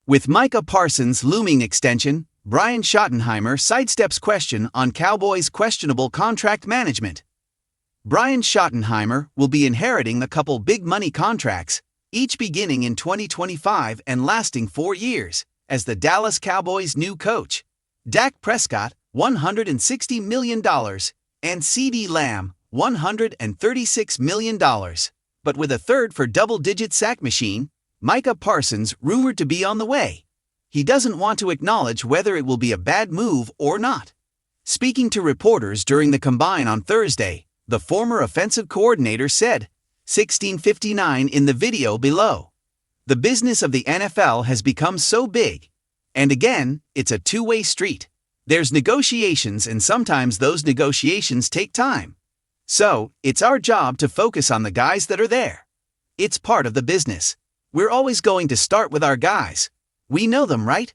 With Micah Parsons' looming extension, Brian Schottenheimer sidesteps question on Cowboys' questionable contract management. Brian Schottenheimer will be inheriting a couple big money contracts, each beginning in 2025 and lasting 4 years, as the Dallas Cowboys' new coach. Dak Prescott, $160 million, and CeeDee Lamb, $136 million. But with a third for double-digit sack machine, Micah Parsons rumored to be on the way. He doesn't want to acknowledge whether it will be a bad move or not. Speaking to reporters during the Combine on Thursday, the former offensive coordinator said, 1659 in the video below. The business of the NFL has become so big. And again, it's a two-way street. There's negotiations, and sometimes those negotiations take time. So, it's our job to focus on the guys that are there. It's part of the business. We're always going to start with our guys. We know them, right?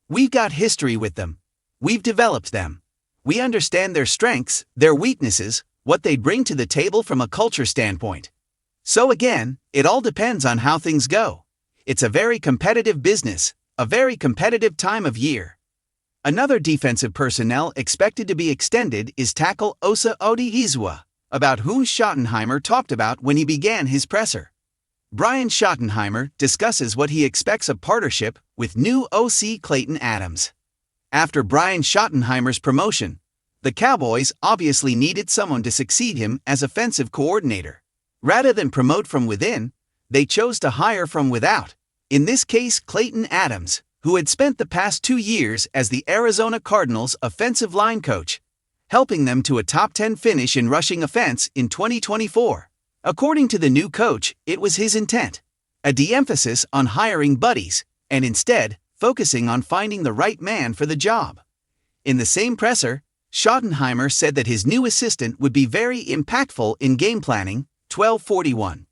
We've got history with them. We've developed them. We understand their strengths, their weaknesses, what they bring to the table from a culture standpoint. So again, it all depends on how things go. It's a very competitive business, a very competitive time of year. Another defensive personnel expected to be extended is tackle Osa Odighizuwa, about whom Schottenheimer talked about when he began his presser. Brian Schottenheimer discusses what he expects of partnership with new OC Clayton Adams. After Brian Schottenheimer's promotion, the Cowboys obviously needed someone to succeed him as offensive coordinator. Rather than promote from within, they chose to hire from without, in this case Clayton Adams, who had spent the past 2 years as the Arizona Cardinals' offensive line coach, helping them to a top 10 finish in rushing offense in 2024. According to the new coach, it was his intent, a de-emphasis on hiring buddies, and instead, focusing on finding the right man for the job. In the same presser, Schottenheimer said that his new assistant would be very impactful in game planning, 1241.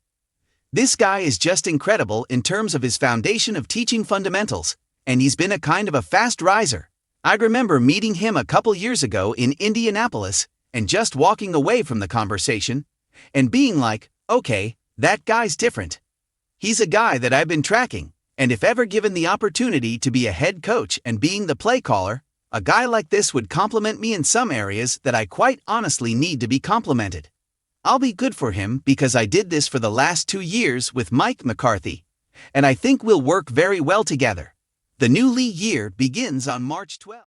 This guy is just incredible in terms of his foundation of teaching fundamentals, and he's been a kind of a fast riser. I remember meeting him a couple years ago in Indianapolis, and just walking away from the conversation, and being like, okay, that guy's different. He's a guy that I've been tracking, and if ever given the opportunity to be a head coach and being the play caller, a guy like this would complement me in some areas that I quite honestly need to be complimented. I'll be good for him because I did this for the last 2 years with Mike McCarthy, and I think we'll work very well together. The new league year begins on March 12th.